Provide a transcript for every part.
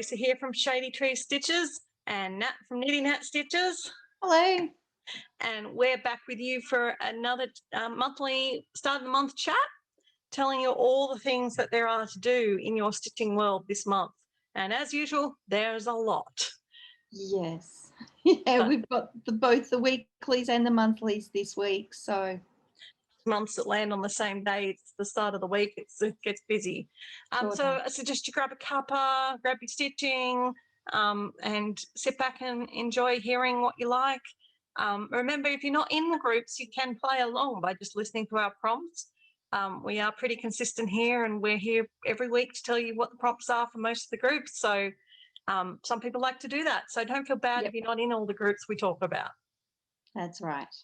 Lisa here from Shady Tree Stitches and Nat from Knitting Nat Stitches. Hello. And we're back with you for another monthly start of the month chat, telling you all the things that there are to do in your stitching world this month. And as usual, there's a lot. Yes. Yeah, we've got both the weeklies and the monthlies this week. So months that land on the same day, it's the start of the week, it gets busy. So I suggest you grab a cuppa, grab your stitching, and sit back and enjoy hearing what you like. Remember, if you're not in the groups, you can play along by just listening to our prompts. We are pretty consistent here, and we're here every week to tell you what the prompts are for most of the groups. So some people like to do that. So don't feel bad if you're not in all the groups we talk about. That's right.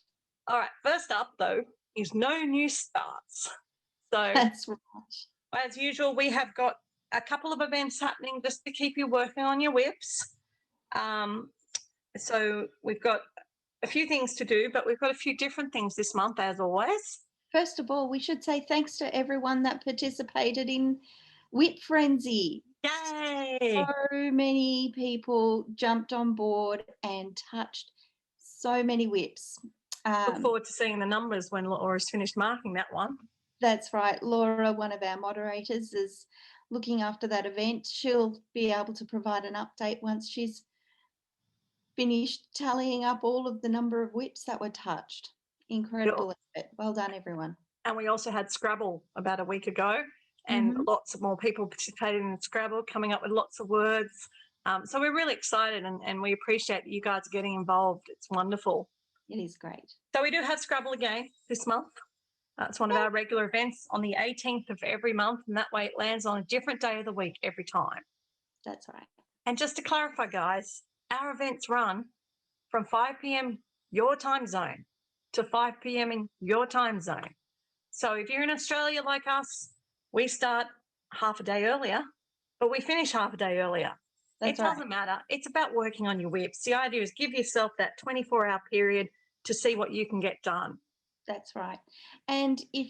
All right, first up, though, is no new starts. So that's right. As usual, we have got a couple of events happening just to keep you working on your whips. So we've got a few things to do, but we've got a few different things this month, as always. First of all, we should say thanks to everyone that participated in Whip Frenzy. Yay! So many people jumped on board and touched so many whips. Look forward to seeing the numbers when Laura's finished marking that one. That's right. Laura, one of our moderators, is looking after that event. She'll be able to provide an update once she's finished tallying up all of the number of whips that were touched. Incredible effort. Well done, everyone. And we also had Scrabble about a week ago, and lots of more people participated in Scrabble, coming up with lots of words. So we're really excited, and we appreciate you guys getting involved. It's wonderful. It is great. So we do have Scrabble again this month. It's one of our regular events on the 18th of every month, and that way it lands on a different day of the week every time. That's right. And just to clarify, guys, our events run from 5 p.m. your time zone to 5 p.m. in your time zone. So if you're in Australia like us, we start half a day earlier, but we finish half a day earlier. It doesn't matter. It's about working on your whips. The idea is give yourself that 24-hour period to see what you can get done. That's right. And if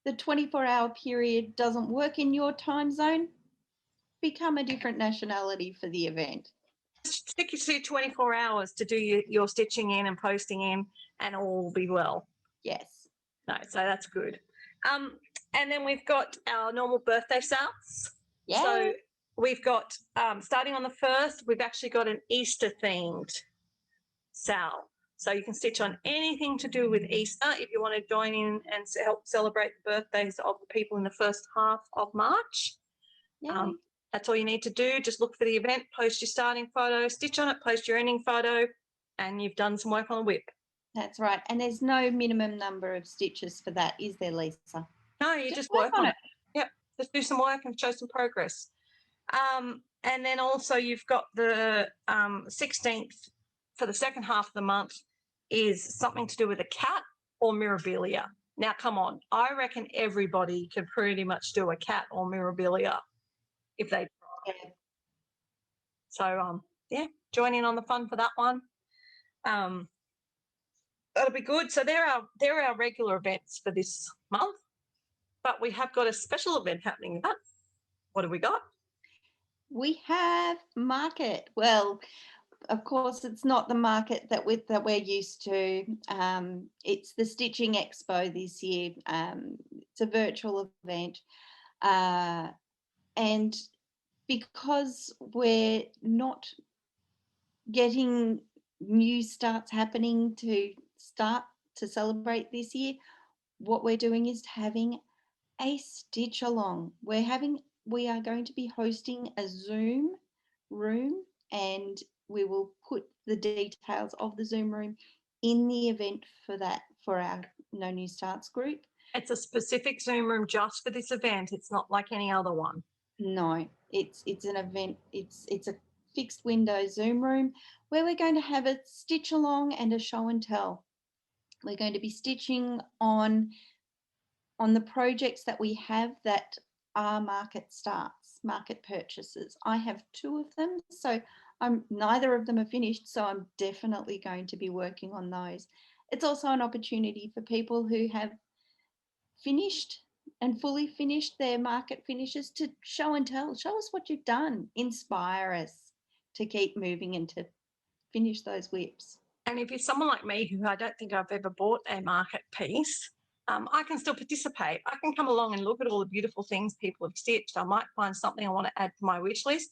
the 24-hour period doesn't work in your time zone, become a different nationality for the event. Stick to 24 hours to do your stitching in and posting in, and all will be well. Yes. No, so that's good. And then we've got our normal birthday sales. Yeah. So we've got, starting on the 1st, we've actually got an Easter-themed sale. So you can stitch on anything to do with Easter if you want to join in and help celebrate the birthdays of the people in the first half of March. That's all you need to do. Just look for the event, post your starting photo, stitch on it, post your ending photo, and you've done some work on the whip. That's right. And there's no minimum number of stitches for that, is there, Lisa? No, you just work on it. Yep, just do some work and show some progress. And then also you've got the 16th for the second half of the month is something to do with a cat or mirabilia. Now, come on, I reckon everybody can pretty much do a cat or mirabilia if they try. Yeah. So, join in on the fun for that one. That'll be good. So they're our regular events for this month, but we have got a special event happening. What have we got? We have market. Well, of course, it's not the market that we're used to. It's the Stitching Expo this year. It's a virtual event, and because we're not getting new starts happening to celebrate this year, what we're doing is having a stitch along. We are going to be hosting a Zoom room, and we will put the details of the Zoom room in the event for our No New Starts group. It's a specific Zoom room just for this event. It's not like any other one. No, it's an event. It's a fixed window Zoom room where we're going to have a stitch along and a show and tell. We're going to be stitching on the projects that we have that are market purchases. I have 2 of them, so neither of them are finished, so I'm definitely going to be working on those. It's also an opportunity for people who have finished and fully finished their market finishes to show and tell. Show us what you've done. Inspire us to keep moving and to finish those whips. And if you're someone like me who I don't think I've ever bought a market piece, I can still participate. I can come along and look at all the beautiful things people have stitched. I might find something I want to add to my wish list.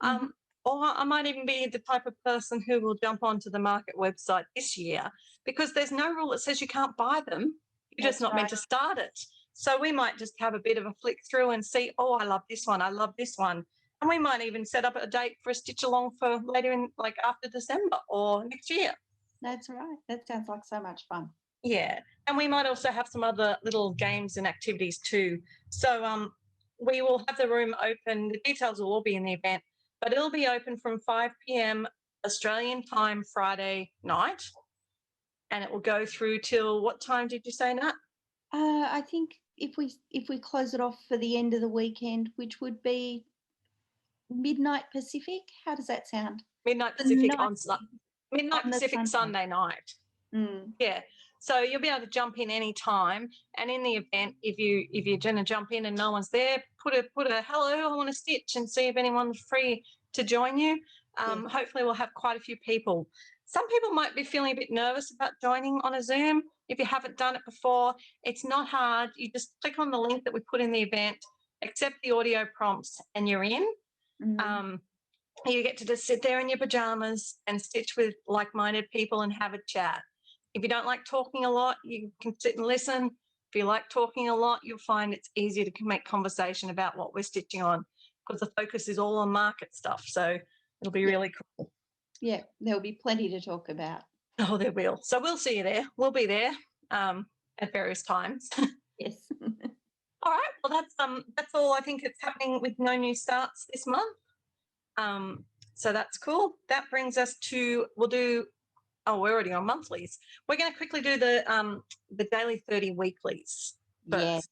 Or I might even be the type of person who will jump onto the market website this year, because there's no rule that says you can't buy them. You're just not meant to start it. So we might just have a bit of a flick through and see, oh, I love this one. I love this one. And we might even set up a date for a stitch along for later in, like after December or next year. That's right. That sounds like so much fun. Yeah. And we might also have some other little games and activities too. So we will have the room open. The details will all be in the event, but it'll be open from 5 p.m. Australian time Friday night. And it will go through till what time did you say, Nat? I think if we close it off for the end of the weekend, which would be midnight Pacific, how does that sound? Midnight Pacific midnight Pacific Sunday night. Yeah. So you'll be able to jump in any time, and in the event, if you're going to jump in and no one's there, put a hello, I want to stitch, and see if anyone's free to join you. Hopefully we'll have quite a few people. Some people might be feeling a bit nervous about joining on a Zoom. If you haven't done it before, it's not hard. You just click on the link that we put in the event, accept the audio prompts, and you're in. You get to just sit there in your pajamas and stitch with like-minded people and have a chat. If you don't like talking a lot, you can sit and listen. If you like talking a lot, you'll find it's easier to make conversation about what we're stitching on, because the focus is all on market stuff. So it'll be really cool. Yeah, there'll be plenty to talk about. Oh, there will. So we'll see you there. We'll be there at various times. Yes. All right. Well, that's all I think it's happening with no new starts this month. So that's cool. That brings us to, we're already on monthlies. We're going to quickly do the daily 30 weeklies first. Yes.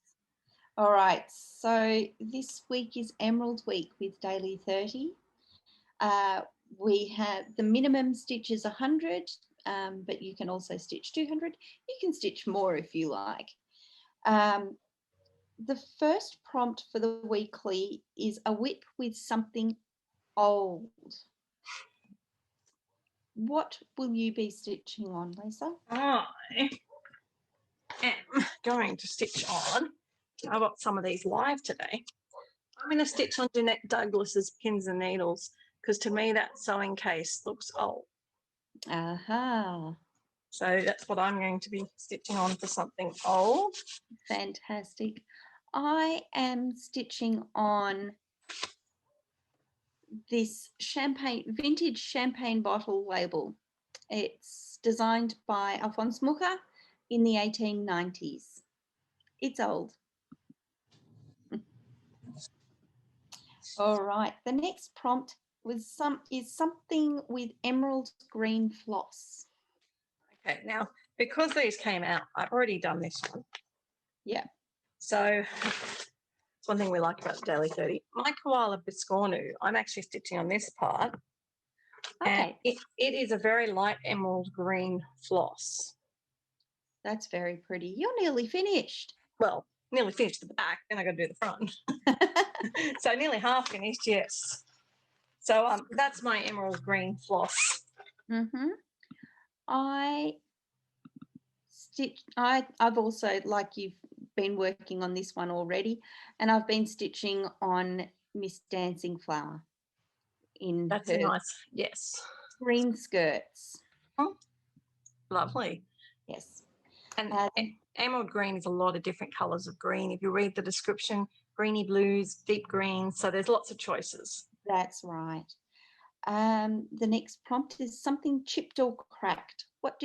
All right. So this week is Emerald Week with daily 30. We have the minimum stitch is 100, but you can also stitch 200. You can stitch more if you like. The first prompt for the weekly is a whip with something old. What will you be stitching on, Lisa? I am going to stitch on, I got some of these live today. I'm going to stitch on Jeanette Douglas's Pins and Needles, because to me that sewing case looks old. Aha. So that's what I'm going to be stitching on, for something old. Fantastic. I am stitching on this vintage champagne bottle label. It's designed by Alphonse Mucha in the 1890s. It's old. All right, the next prompt is something with emerald green floss. Okay, now because these came out, I've already done this one. Yeah. So it's one thing we like about Daily 30. My koala biscornu, I'm actually stitching on this part. Okay. And it is a very light emerald green floss. That's very pretty. You're nearly finished. Well, nearly finished the back, then I got to do the front. So nearly half finished, yes. So that's my emerald green floss. I've also, like you've been working on this one already, and I've been stitching on Miss Dancing Flower in That's a nice, yes. Green skirts. Oh, lovely. Yes. And emerald green is a lot of different colours of green. If you read the description, greeny blues, deep greens, so there's lots of choices. That's right. The next prompt is something chipped or cracked. What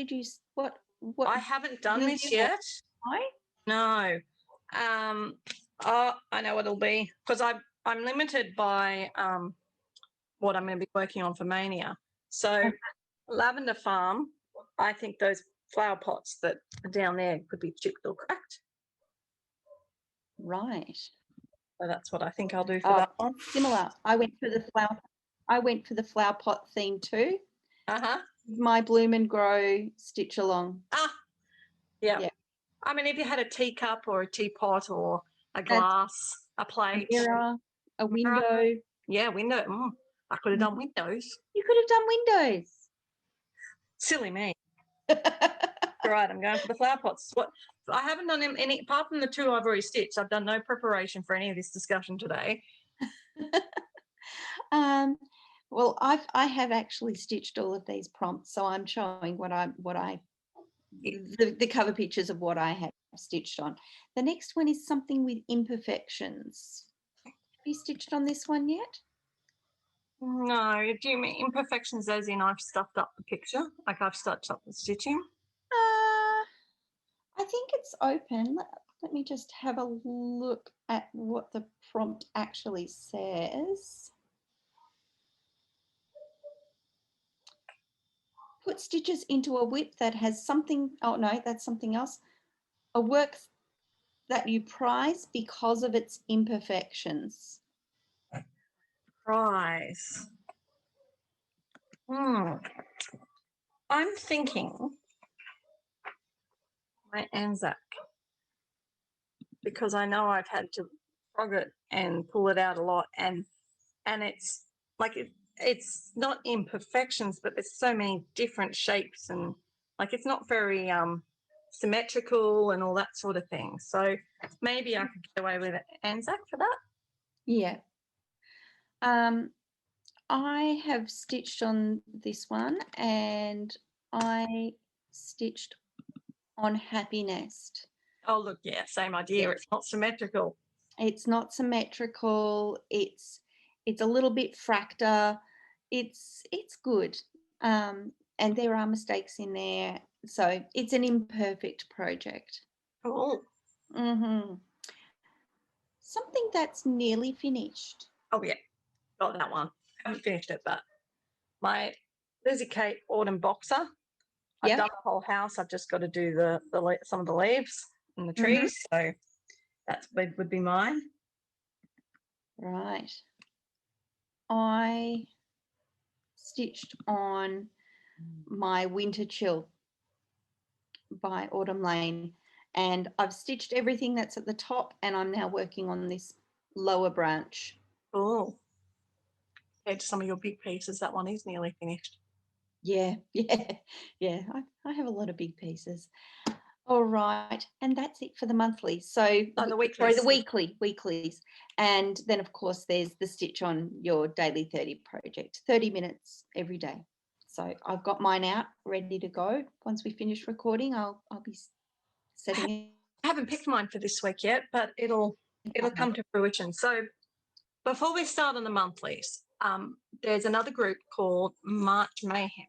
I haven't done this yet. No. I know what it'll be, because I'm limited by what I'm going to be working on for Mania. So Lavender Farm, I think those flower pots that are down there could be chipped or cracked. Right. So that's what I think I'll do for that one. Similar. I went for the flower pot theme too. My Bloom and Grow stitch along. Yeah. I mean, if you had a teacup or a teapot or a glass, a plate, a mirror, a mirror. window. Yeah, window. I could have done windows. You could have done windows. Silly me. All right, I'm going for the flower pots. What I haven't done any apart from the two I've already stitched. I've done no preparation for any of this discussion today. Well, I have actually stitched all of these prompts, so I'm showing the cover pictures of what I have stitched on. The next one is something with imperfections. Have you stitched on this one yet? No, do you mean imperfections as in I've stuffed up the picture? Like I've stitched up the stitching? I think it's open. Let me just have a look at what the prompt actually says. Put stitches into a whip that has something, oh no, that's something else. A work that you prize because of its imperfections. Prize. I'm thinking my Anzac, because I know I've had to frog it and pull it out a lot, and it's like it's not imperfections, but there's so many different shapes, and like it's not very symmetrical and all that sort of thing. So maybe I could get away with Anzac for that. Yeah. I have stitched on this one, and I stitched on Happy Nest. Oh, look, yeah, same idea. Yeah. It's not symmetrical. It's not symmetrical. It's a little bit fractal. It's good. And there are mistakes in there. So it's an imperfect project. Cool. Something that's nearly finished. Oh, yeah. Got that one. I haven't finished it, but my Lizzie Kate Autumn Boxer. I've done the whole house. I've just got to do some of the leaves and the trees. So that would be mine. Right. I stitched on my Winter Chill by Autumn Lane, and I've stitched everything that's at the top, and I'm now working on this lower branch. Oh, compared to some of your big pieces, that one is nearly finished. Yeah. I have a lot of big pieces. All right, and that's it for the monthly. So the weeklies. Sorry, the weeklies, and then of course there's the Stitch on Your Daily 30 project, 30 minutes every day. So I've got mine out ready to go. Once we finish recording, I'll be setting it. I haven't picked mine for this week yet, but it'll come to fruition. So before we start on the monthlies, there's another group called March Mayhem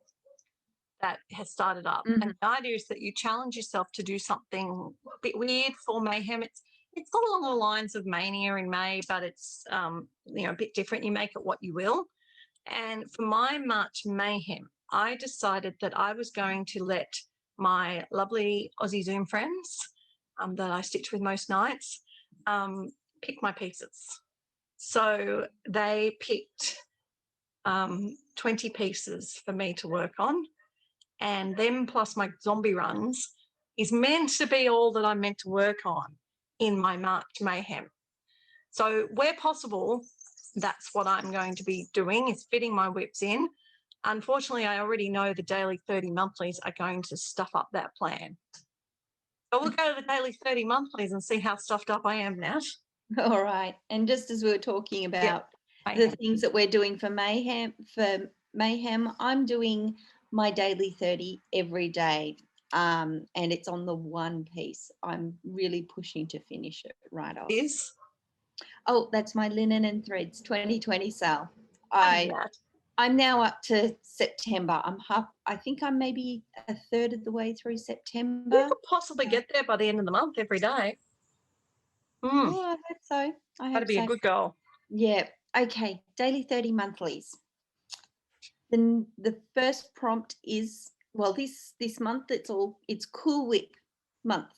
that has started up. And the idea is that you challenge yourself to do something a bit weird for Mayhem. It's along the lines of Mania in May, but it's a bit different. You make it what you will. And for my March Mayhem, I decided that I was going to let my lovely Aussie Zoom friends that I stitch with most nights pick my pieces. So they picked 20 pieces for me to work on, and them plus my zombie runs is meant to be all that I'm meant to work on in my March Mayhem. So where possible, that's what I'm going to be doing, is fitting my whips in. Unfortunately, I already know the daily 30 monthlies are going to stuff up that plan. So we'll go to the daily 30 monthlies and see how stuffed up I am now. All right. And just as we were talking about the things that we're doing for Mayhem, I'm doing my daily 30 every day. And it's on the one piece. I'm really pushing to finish it right off. Is? Oh, that's my Linen and Threads 2020 sale. I'm now up to September. I think I'm maybe a third of the way through September. You could possibly get there by the end of the month every day. Oh, I hope so. That'd be a good goal. Yeah. Okay. Daily 30 monthlies. The first prompt is, well, this month it's Cool Whip month.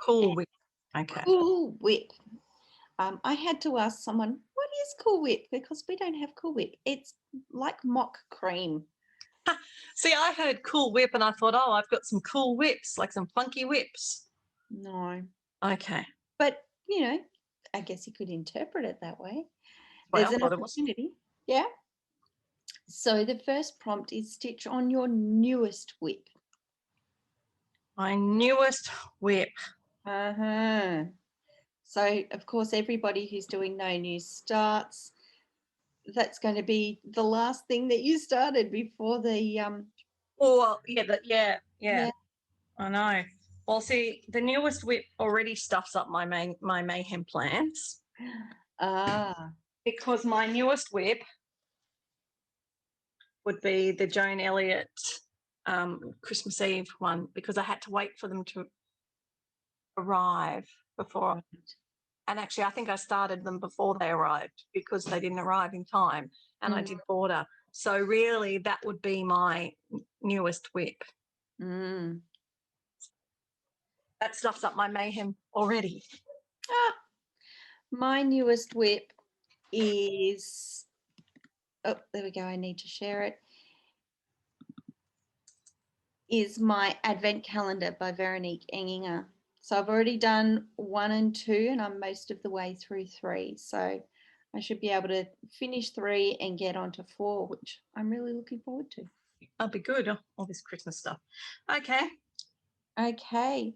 Cool Whip. Okay. Cool Whip. I had to ask someone, what is Cool Whip? Because we don't have Cool Whip. It's like mock cream. See, I heard Cool Whip and I thought, oh, I've got some cool whips, like some funky whips. No. Okay. But, I guess you could interpret it that way. Well, There's an but it was opportunity. Yeah. So the first prompt is stitch on your newest whip. my newest whip. Uh-huh. So, of course, everybody who's doing no new starts, that's going to be the last thing that you started before the Oh, yeah, yeah. I know. Well, see, the newest whip already stuffs up my mayhem plans Ah, because my newest whip would be the Joan Elliott Christmas Eve one, because I had to wait for them to arrive before. right. And actually, I think I started them before they arrived because they didn't arrive in time, and I did border. So really, that would be my newest whip. Mm. That stuffs up my mayhem already. My newest whip is, oh, there we go. I need to share it. Is my Advent Calendar by Veronique Enginger. So I've already done 1 and 2, and I'm most of the way through 3. So I should be able to finish 3 and get on to 4, which I'm really looking forward to. That'd be good. All this Christmas stuff. Okay. Okay.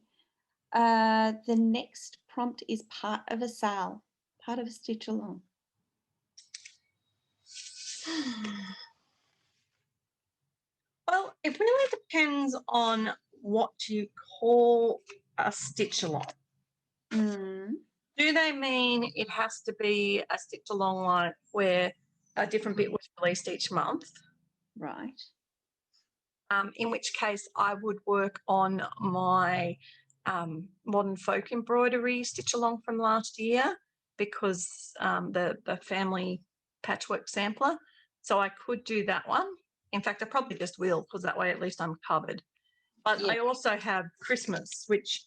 The next prompt is part of a sal, part of a stitch along. Well, it really depends on what you call a stitch along. Mm. Do they mean it has to be a stitch along like where a different bit was released each month? Right. In which case I would work on my modern folk embroidery stitch along from last year, because the family patchwork sampler. So I could do that one. In fact, I probably just will, because that way at least I'm covered. But Yeah. I also have Christmas, which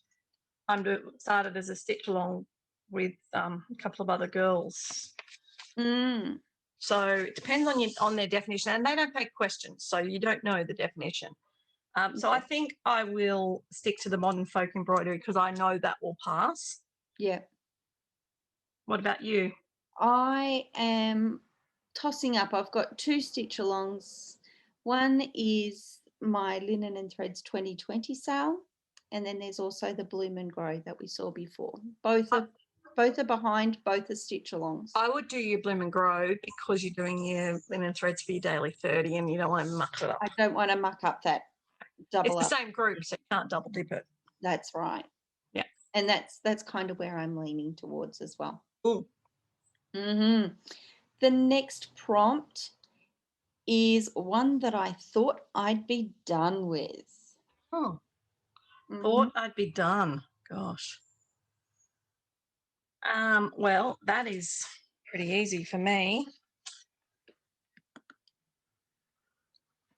started as a stitch along with a couple of other girls. Mm. So it depends on their definition, and they don't take questions, so you don't know the definition. So I think I will stick to the modern folk embroidery because I know that will pass. Yeah. What about you? I am tossing up. I've got 2 stitch alongs. One is my Linen and Threads 2020 sale, and then there's also the Bloom and Grow that we saw before. Both are behind, both are stitch alongs. I would do your Bloom and Grow because you're doing your Linen Threads for your daily 30 and you don't want to muck it up. I don't want to muck up that double It's the up. same group, so you can't double dip it. That's right. Yeah. And that's kind of where I'm leaning towards as well. Ooh. Mm-hmm. The next prompt is one that I thought I'd be done with. Oh. Mm-hmm. Thought I'd be done. Gosh. Well, that is pretty easy for me.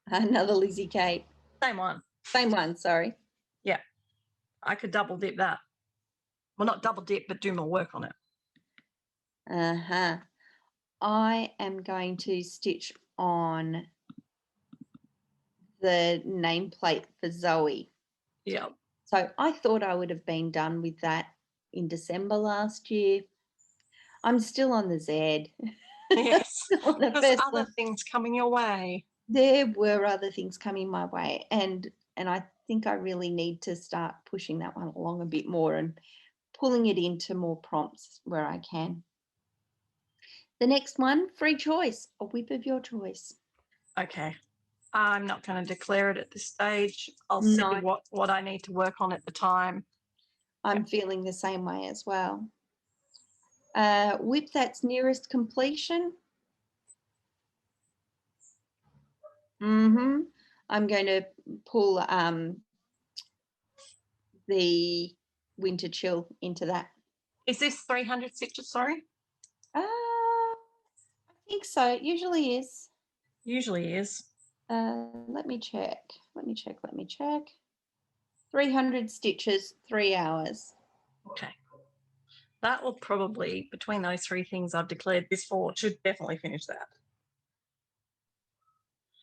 Another Lizzie Kate. Same one. Same one, sorry. Yeah. I could double dip that. Well, not double dip, but do more work on it. Uh-huh. I am going to stitch on the nameplate for Zoe. Yeah. So I thought I would have been done with that in December last year. I'm still on the Z. Yes. On the There's first other one. things coming your way. There were other things coming my way, and I think I really need to start pushing that one along a bit more and pulling it into more prompts where I can. The next one, free choice, a whip of your choice. Okay. I'm not going to declare it at this stage. I'll see what I need to work on at the time. I'm feeling the same way as well. Whip that's nearest completion. I'm going to pull the winter chill into that. Is this 300 stitches, sorry? I think so. It usually is. Usually is. Let me check. 300 stitches, 3 hours. Okay. That will probably, between those 3 things I've declared this for, should definitely finish that.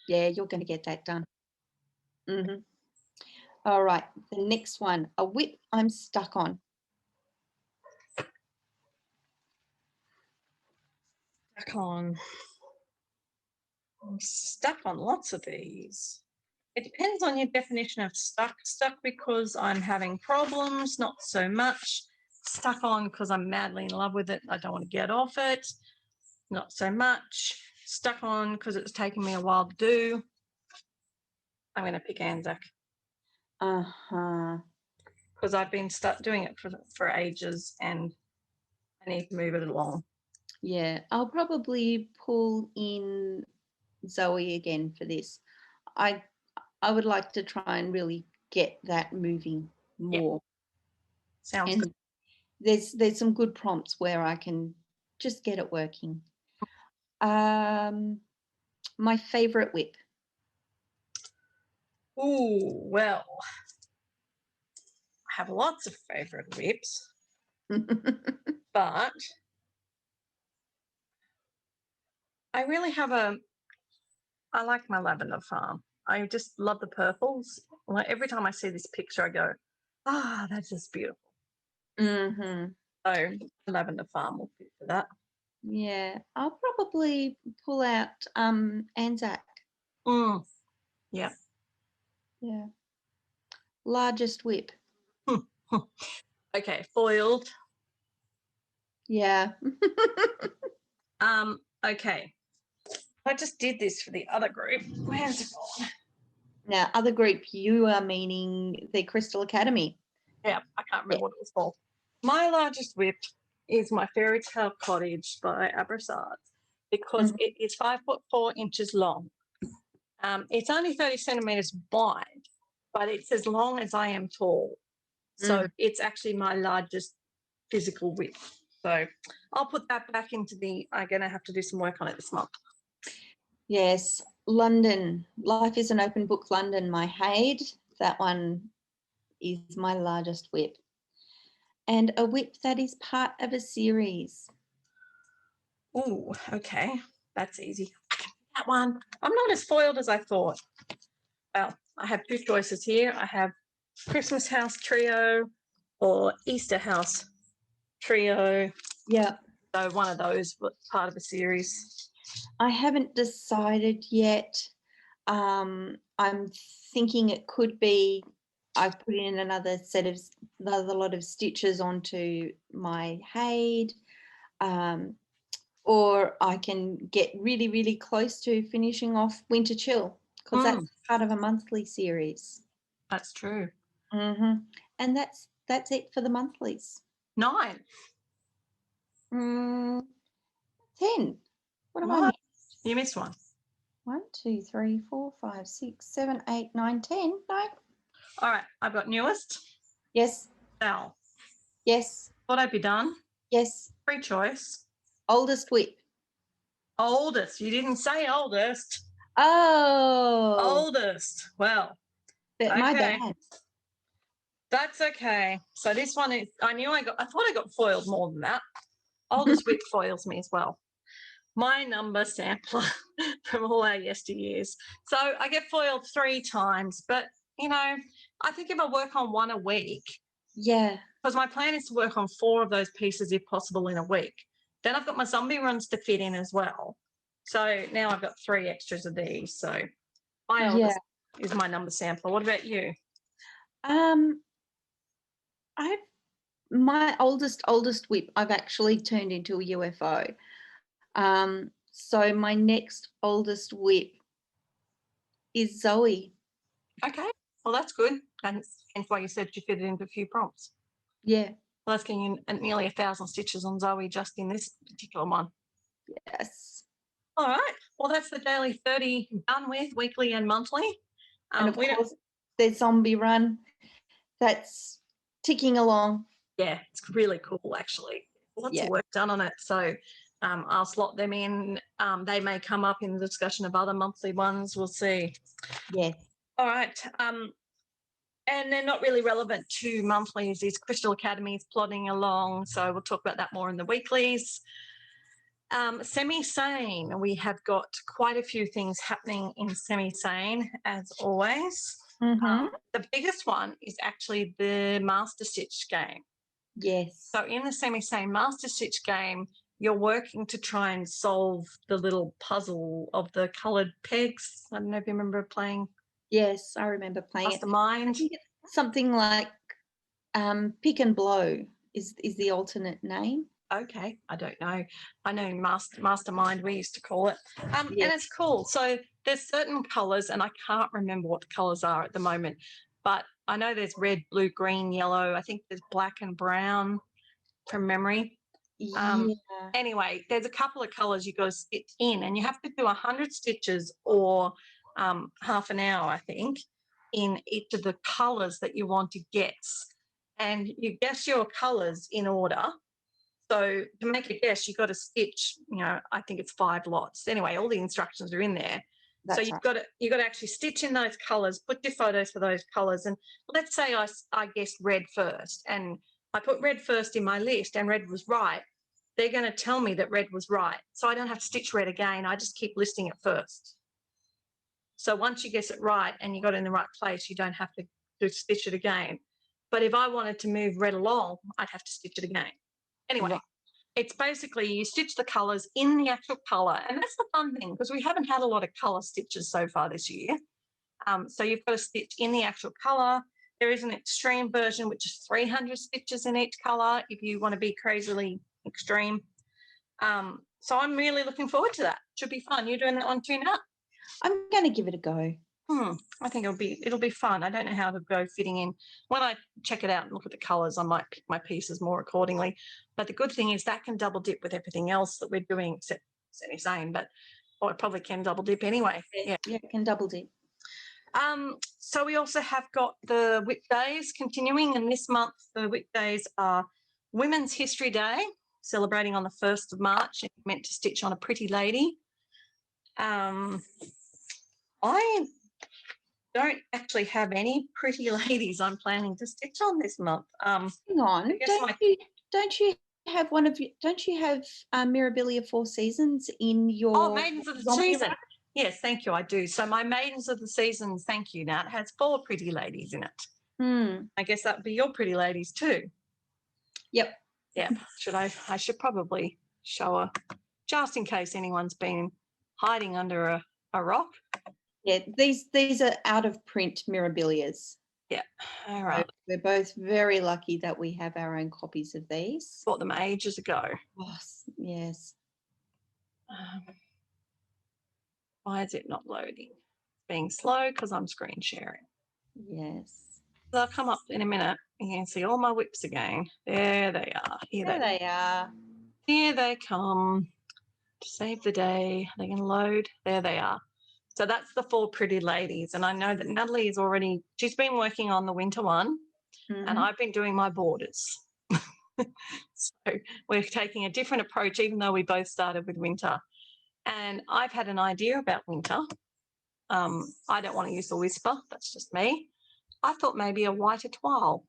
Yeah, you're going to get that done. All right, the next one, a whip I'm stuck on. stuck on. I'm stuck on lots of these. It depends on your definition of stuck. Stuck because I'm having problems, not so much. Stuck on because I'm madly in love with it. I don't want to get off it, not so much. Stuck on because it's taken me a while to do. I'm going to pick Anzac. Uh-huh. Because I've been stuck doing it for ages and I need to move it along. Yeah, I'll probably pull in Zoe again for this. I would like to try and really get that moving more. Sounds and good. There's some good prompts where I can just get it working. My favorite whip. Ooh, well, I have lots of favorite whips, but I really have I like my lavender farm. I just love the purples. Like every time I see this picture, I go, that's just beautiful. Mm-hmm. So lavender farm will fit for that. Yeah, I'll probably pull out Anzac. Yeah. Yeah. Largest whip. Okay, foiled. Yeah. Okay. I just did this for the other group. Where's it gone? Now, other group, you are meaning the Crystal Academy. Yeah, I can't remember what it was called. My largest whip is my Fairy Tale Cottage by Abrassard because it is 5'4" long. It's only 30 centimeters wide, but it's as long as I am tall. So it's actually my largest physical whip. So I'll put that back into I'm going to have to do some work on it this month. Yes, London. Life is an Open Book, London, my Haid. That one is my largest whip. And a whip that is part of a series. Ooh, okay. That's easy. That one. I'm not as foiled as I thought. Well, I have two choices here. I have Christmas House Trio or Easter House Trio. Yeah. So one of those, but part of a series. I haven't decided yet. I'm thinking it could be I've put in another lot of stitches onto my Haid, or I can get really, really close to finishing off Winter Chill because that's part of a monthly series. That's true. And that's it for the monthlies. 9. 10. What am I missing? You missed one. 1, 2, 3, 4, 5, 6, 7, 8, 9, 10. No. All right. I've got newest. Yes. Sal. Yes. Thought I'd be done. Yes. Free choice. Oldest whip. Oldest. You didn't say oldest. Oh. Oldest. Well, But my bad. That's okay. So this one is, I thought I got foiled more than that. Oldest whip foils me as well. My number sampler from all our yesteryears. So I get foiled 3 times, but I think if I work on one a week. Yeah. Because my plan is to work on 4 of those pieces if possible in a week. Then I've got my zombie runs to fit in as well. So now I've got 3 extras of these. So my oldest is my number sampler. What about you? My oldest whip I've actually turned into a UFO. So my next oldest whip is Zoe. Okay, well that's good, and hence why you said you fit it into a few prompts. Yeah. Well, that's getting nearly 1,000 stitches on Zoe just in this particular one. Yes. All right. Well, that's the daily 30 done with, weekly and monthly. And of course, there's zombie run. That's ticking along. Yeah, it's really cool, actually. Lots of work done on it. So I'll slot them in. They may come up in the discussion of other monthly ones. We'll see. Yes. All right. And they're not really relevant to monthlies. Is Crystal Academy's plodding along. So we'll talk about that more in the weeklies. Semisane, we have got quite a few things happening in Semisane, as always. The biggest one is actually the Master Stitch game. Yes. So in the Semisane Master Stitch game, you're working to try and solve the little puzzle of the coloured pegs. I don't know if you remember playing. Yes, I remember playing it. I Mastermind. think it's something like Pick and Blow is the alternate name. Okay, I don't know. I know Mastermind we used to call it. And it's cool. So there's certain colours, and I can't remember what the colours are at the moment, but I know there's red, blue, green, yellow. I think there's black and brown from memory. Anyway, there's a couple of colours you got to stitch in, and you have to do 100 stitches or half an hour, I think, in each of the colours that you want to guess. And you guess your colours in order. So to make a guess, you've got to stitch, I think it's 5 lots. Anyway, all the instructions are in there. So you've got to actually stitch in those colours, put your photos for those colours. And let's say I guessed red first, and I put red first in my list and red was right. They're going to tell me that red was right. So I don't have to stitch red again. I just keep listing it first. So once you guess it right and you got it in the right place, you don't have to stitch it again. But if I wanted to move red along, I'd have to stitch it again. Anyway, it's basically you stitch the colours in the actual colour. And that's the fun thing, because we haven't had a lot of colour stitches so far this year. So you've got to stitch in the actual colour. There is an extreme version, which is 300 stitches in each colour if you want to be crazily extreme. So I'm really looking forward to that. Should be fun. You're doing that one too now? I'm going to give it a go. I think it'll be fun. I don't know how to go fitting in. When I check it out and look at the colours, I might pick my pieces more accordingly. But the good thing is that can double dip with everything else that we're doing, except Semisane, or it probably can double dip anyway. Yeah, it can double dip. So we also have got the WIP days continuing, and this month the WIP days are Women's History Day, celebrating on the 1st of March, and meant to stitch on a pretty lady. I don't actually have any pretty ladies I'm planning to stitch on this month. Hang on, don't you have Mirabilia Four Seasons in your Maidens of the Season? Yes, thank you, I do. So my Maidens of the Season, thank you, now it has 4 pretty ladies in it. I guess that would be your pretty ladies too. Yep. Yeah. I should probably show her, just in case anyone's been hiding under a rock. Yeah, these are out of print Mirabilias. Yeah. All right. So we're both very lucky that we have our own copies of these. Bought them ages ago. Oh, yes. Why is it not loading? It's being slow because I'm screen sharing. Yes. So I'll come up in a minute. You can see all my whips again. There they are. Here they are. Here they come. To save the day. They can load. There they are. So that's the 4 pretty ladies. And I know that Natalie is she's been working on the winter one, and I've been doing my borders. So we're taking a different approach, even though we both started with winter. And I've had an idea about winter. I don't want to use the whisper. That's just me. I thought maybe a white étoile.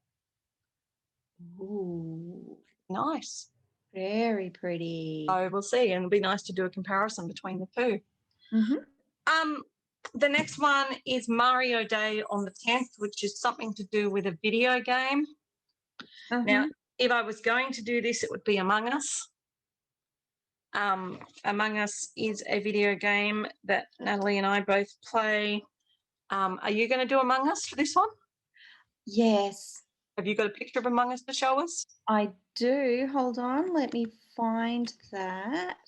Ooh. Nice. Very pretty. So we'll see. And it'll be nice to do a comparison between the two. The next one is Mario Day on the 10th, which is something to do with a video game. Now, if I was going to do this, it would be Among Us. Among Us is a video game that Natalie and I both play. Are you going to do Among Us for this one? Yes. Have you got a picture of Among Us to show us? I do. Hold on. Let me find that.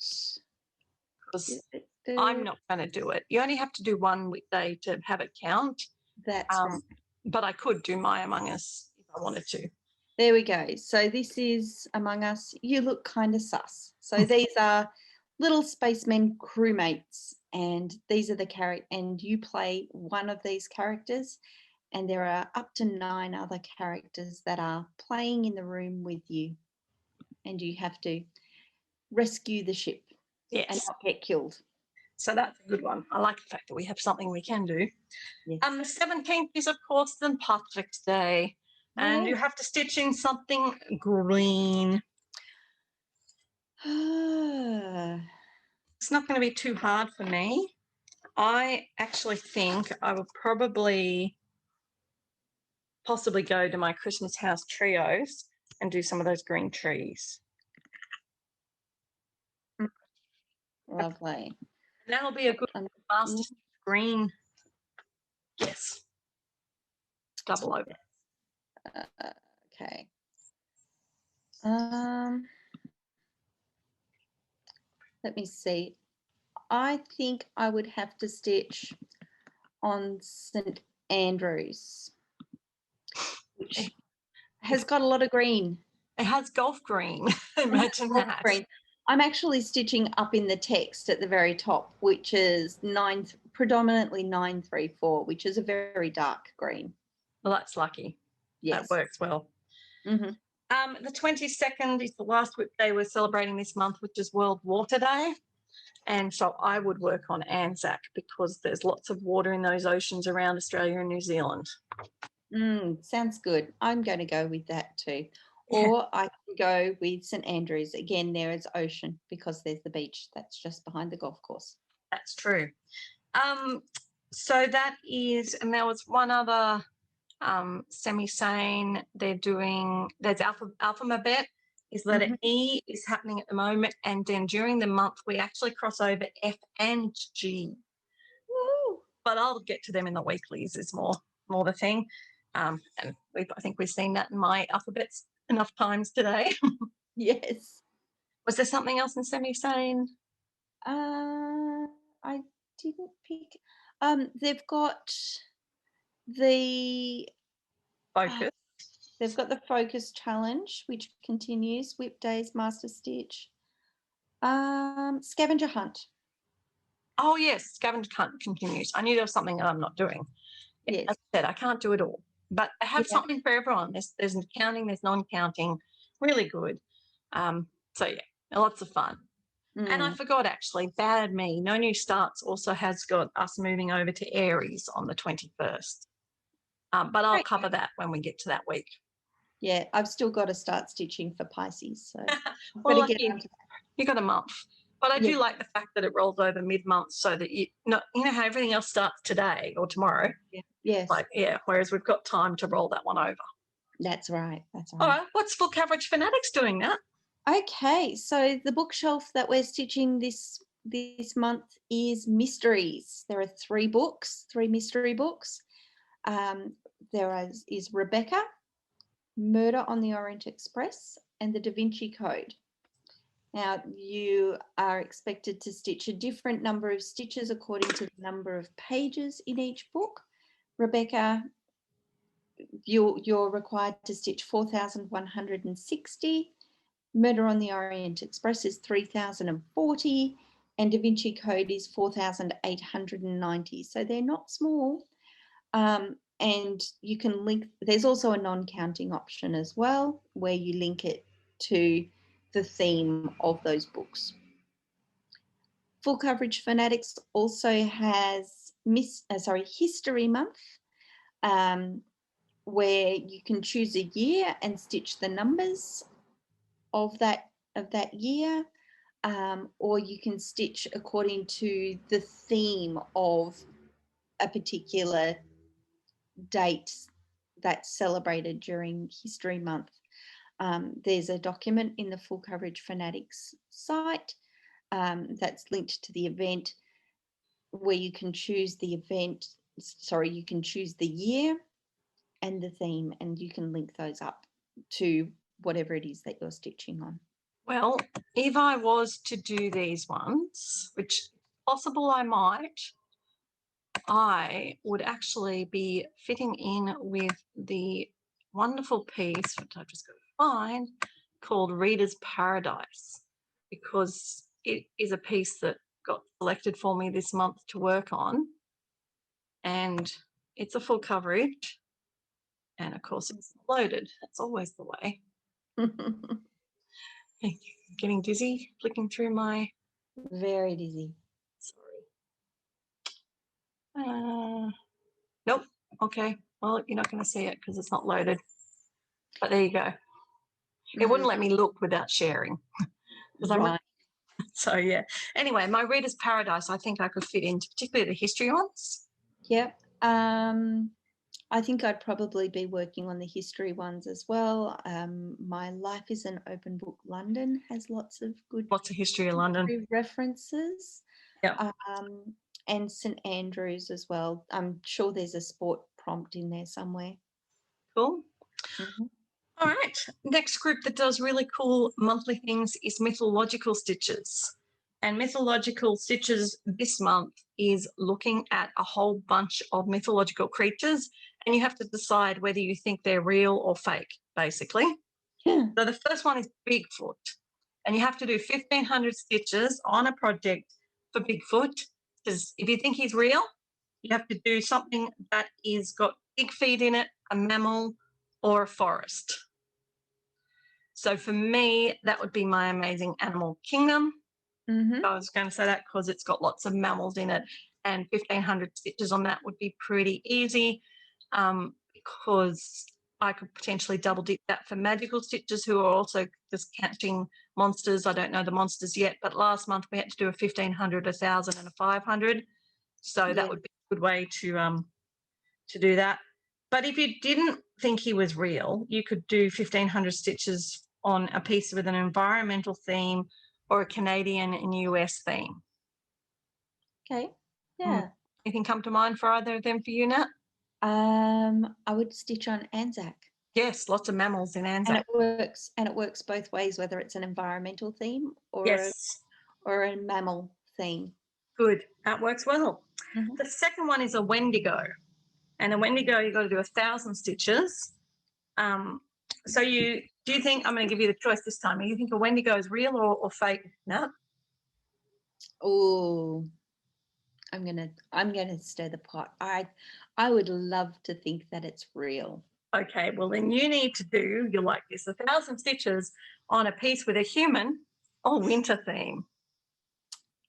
Because I'm not going to do it. You only have to do one weekday to have it count. That's right. But I could do my Among Us if I wanted to. There we go. So this is Among Us. You look kind of sus. So these are little spacemen crewmates, and these are the and you play one of these characters, and there are up to 9 other characters that are playing in the room with you, and you have to rescue the ship and not get killed. So that's a good one. I like the fact that we have something we can do. Yes. The 17th is, of course, St. Patrick's Day, and you have to stitch in something green. It's not going to be too hard for me. I actually think I will possibly go to my Christmas house trios and do some of those green trees. Lovely. And that'll be a good master stitch green. Yes. Double over. Okay. Let me see. I think I would have to stitch on St. Andrews, which has got a lot of green. It has golf green. Imagine that. Green. I'm actually stitching up in the text at the very top, which is predominantly 934, which is a very dark green. Well, that's lucky. Yes. That works well. Mm-hmm. The 22nd is the last whip day we're celebrating this month, which is World Water Day. And so I would work on Anzac because there's lots of water in those oceans around Australia and New Zealand. Sounds good. I'm going to go with that too. Yeah. Or I can go with St. Andrews. Again, there is ocean because there's the beach that's just behind the golf course. That's true. So that is, and there was one other Semisane there's alphabet is letter E is happening at the moment, and then during the month we actually cross over F and G. Woo. But I'll get to them in the weeklies is more the thing. And I think we've seen that in my alphabets enough times today. Yes. Was there something else in Semisane? I didn't pick. They've got the Focus. They've got the focus challenge, which continues. Whip days, master stitch. Scavenger hunt. Oh yes, scavenger hunt continues. I knew there was something that I'm not doing. Yes. As I said, I can't do it all, but I have something for everyone. There's counting, there's non-counting, really good. So yeah, lots of fun. And I forgot actually, bad me. No New Starts also has got us moving over to Aries on the 21st. But I'll cover that when we get to that week. Yeah, I've still got to start stitching for Pisces. So well, you got a month. But I do like the fact that it rolls over mid-month so that you know how everything else starts today or tomorrow. Yeah. Yes. Whereas we've got time to roll that one over. That's right. That's right. All right. What's Full Coverage Fanatics doing now? Okay, so the bookshelf that we're stitching this month is mysteries. There are 3 mystery books. There is Rebecca, Murder on the Orient Express, and the Da Vinci Code. Now, you are expected to stitch a different number of stitches according to the number of pages in each book. Rebecca, you're required to stitch 4,160. Murder on the Orient Express is 3,040, and Da Vinci Code is 4,890. So they're not small. And you can link, there's also a non-counting option as well, where you link it to the theme of those books. Full Coverage Fanatics also has History Month, where you can choose a year and stitch the numbers of that year, or you can stitch according to the theme of a particular date that's celebrated during History Month. There's a document in the Full Coverage Fanatics site that's linked to the event, where you can choose you can choose the year and the theme, and you can link those up to whatever it is that you're stitching on. Well, if I was to do these ones, which possible I might, I would actually be fitting in with the wonderful piece, which I've just got to find, called Reader's Paradise, because it is a piece that got selected for me this month to work on, and it's a full coverage, and of course it's loaded. That's always the way. Getting dizzy flicking through my... Very dizzy. Sorry. Nope. Okay. Well, you're not going to see it because it's not loaded. But there you go. It wouldn't let me look without sharing. Right. So, yeah. Anyway, my Reader's Paradise, I think I could fit into, particularly the history ones. Yep. I think I'd probably be working on the history ones as well. My Life is an Open Book London has lots of good Lots of history of London. references. Yeah. And St Andrews as well. I'm sure there's a sport prompt in there somewhere. Cool. Mm-hmm. All right. Next group that does really cool monthly things is Mythological Stitchers. And Mythological Stitchers this month is looking at a whole bunch of mythological creatures, and you have to decide whether you think they're real or fake, basically. Yeah. So the first one is Bigfoot, and you have to do 1,500 stitches on a project for Bigfoot, because if you think he's real, you have to do something that is got big feet in it, a mammal, or a forest. So for me, that would be my amazing animal kingdom. Mm-hmm. I was going to say that because it's got lots of mammals in it, and 1,500 stitches on that would be pretty easy, because I could potentially double dip that for magical stitches who are also just catching monsters. I don't know the monsters yet, but last month we had to do a 1,500, 1,000 and a 500. So that would be a good way to do that. But if you didn't think he was real, you could do 1,500 stitches on a piece with an environmental theme or a Canadian and US theme. Okay. Yeah. Anything come to mind for either of them for you, Nat? I would stitch on Anzac. Yes, lots of mammals in Anzac. And it works both ways, whether it's an environmental theme or Yes. or a mammal theme. Good. That works well. Mm-hmm. The second one is a Wendigo. And a Wendigo, you've got to do 1,000 stitches. So do you think, I'm going to give you the choice this time, do you think a Wendigo is real or fake? No? Oh, I'm gonna stir the pot. I would love to think that it's real. Okay, well then you need to do, you'll like this, 1,000 stitches on a piece with a human or winter theme.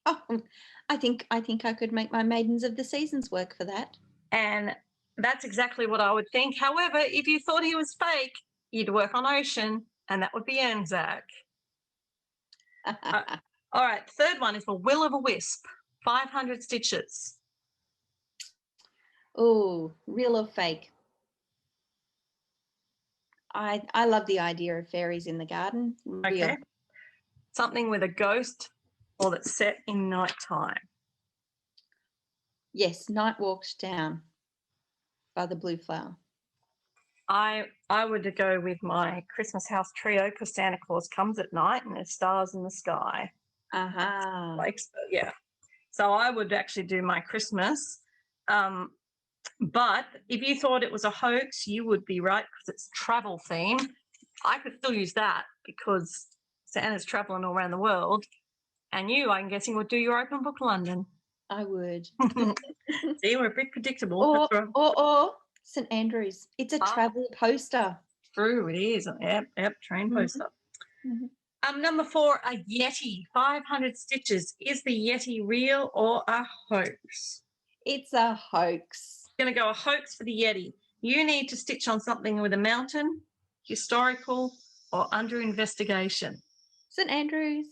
Oh, I think I could make my Maidens of the Seasons work for that. And that's exactly what I would think. However, if you thought he was fake, you'd work on ocean, and that would be Anzac. All right, third one is the Will of a Wisp, 500 stitches. Oh, real or fake? I love the idea of fairies in the garden. Real. Okay. Something with a ghost or that's set in nighttime. Yes, Night Walks Down by the Blue Flower. I would go with my Christmas house trio because Santa Claus comes at night and there's stars in the sky. Aha. Like, yeah. So I would actually do my Christmas. But if you thought it was a hoax, you would be right because it's travel theme. I could still use that because Santa's traveling all around the world. And you, I'm guessing, would do your Open Book London. I would. See, we're a bit predictable. Or St Andrews. It's a travel poster. True, it is. Yep, train poster. Mm-hmm. Number 4, a Yeti, 500 stitches. Is the Yeti real or a hoax? It's a hoax. Going to go a hoax for the Yeti. You need to stitch on something with a mountain, historical, or under investigation. St Andrews.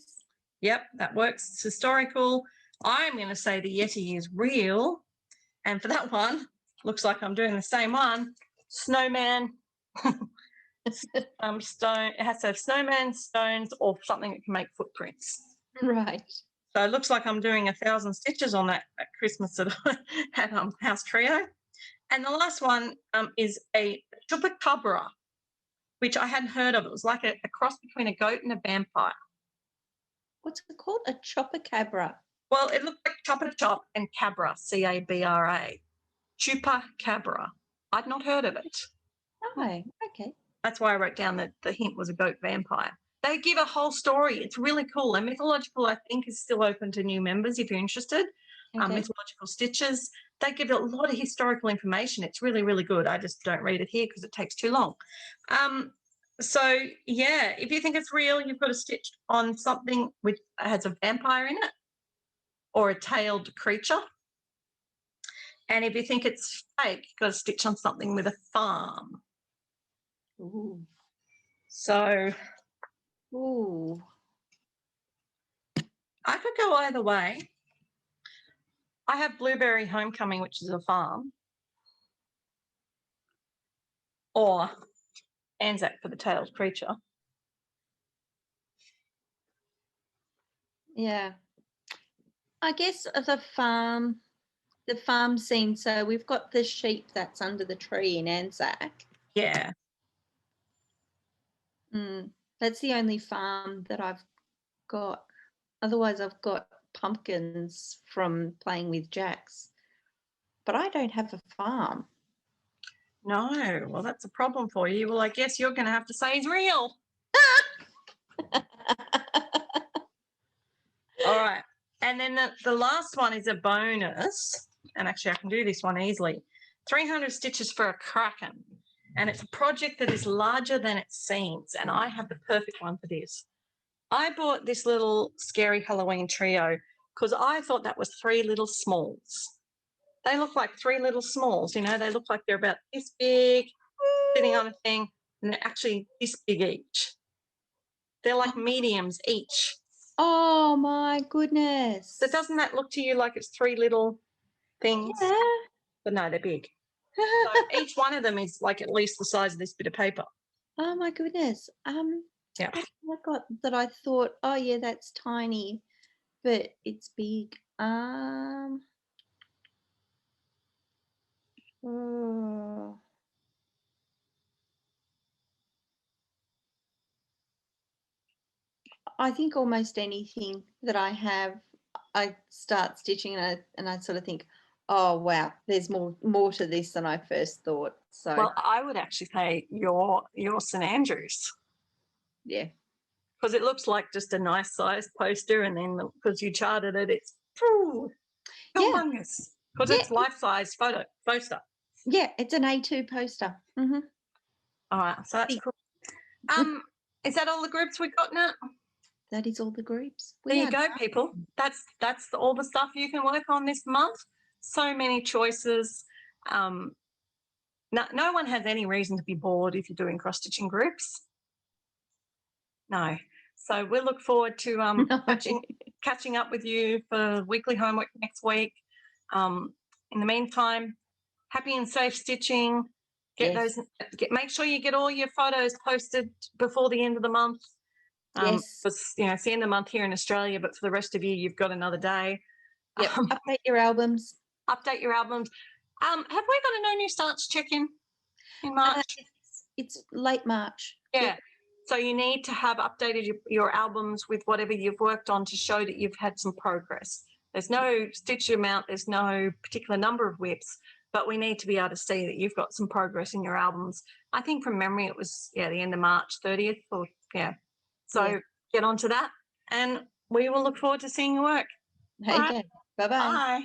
Yep, that works. It's historical. I'm going to say the Yeti is real. And for that one, looks like I'm doing the same one. Snowman. Stone. It has to have snowman, stones, or something that can make footprints. Right. So it looks like I'm doing 1,000 stitches on that Christmas that I had House Trio. And the last one is a chupacabra, which I hadn't heard of. It was like a cross between a goat and a vampire. What's it called? A chupacabra. Well, it looked like Chupa Chop and Cabra, C-A-B-R-A. Chupacabra. I'd not heard of it. Oh, okay. That's why I wrote down that the hint was a goat vampire. They give a whole story. It's really cool. And Mythological, I think, is still open to new members if you're interested. Okay. Mythological Stitchers. They give a lot of historical information. It's really, really good. I just don't read it here because it takes too long. So, yeah, if you think it's real, you've got to stitch on something which has a vampire in it or a tailed creature. And if you think it's fake, you've got to stitch on something with a farm. Ooh. So, ooh, I could go either way. I have Blueberry Homecoming, which is a farm. or Anzac for the tailed creature. Yeah. I guess the farm scene. So we've got the sheep that's under the tree in Anzac. Yeah. That's the only farm that I've got. Otherwise, I've got pumpkins from playing with Jax. But I don't have a farm. No, well, that's a problem for you. Well, I guess you're going to have to say he's real. All right. And then the last one is a bonus. And actually, I can do this one easily. 300 stitches for a kraken. And it's a project that is larger than it seems. And I have the perfect one for this. I bought this little scary Halloween trio because I thought that was 3 little smalls. They look like 3 little smalls, you know. They look like they're about this big, sitting on a thing, and they're actually this big each. They're like mediums each. Oh, my goodness. So doesn't that look to you like it's 3 little things? Yeah. But no, they're big. So each one of them is like at least the size of this bit of paper. Oh, my goodness. Yeah. I got that. I thought, oh, yeah, that's tiny, but it's big. Oh. I think almost anything that I have, I start stitching and I sort of think, oh wow, there's more to this than I first thought. So well, I would actually say your St Andrews. Yeah. Because it looks like just a nice sized poster, and then because you charted it, it's humongous. Because it's life-size poster. Yeah, it's an A2 poster. Mm-hmm. All right, so that's cool. Is that all the groups we've got now? That is all the groups. There you go, people. That's all the stuff you can work on this month. So many choices. No one has any reason to be bored if you're doing cross-stitching groups. No. So we'll look forward to catching up with you for weekly homework next week. In the meantime, happy and safe stitching. Make sure you get all your photos posted before the end of the month. Yes. Because, it's the end of the month here in Australia, but for the rest of you, you've got another day. Yep. Update your albums. Have we got a no new starts check-in in March? It's late March. Yeah. Yep. So you need to have updated your albums with whatever you've worked on to show that you've had some progress. There's no stitch amount, there's no particular number of whips, but we need to be able to see that you've got some progress in your albums. I think from memory it was, the end of March 30th So get onto that, and we will look forward to seeing your work. Okay. Bye-bye. Bye.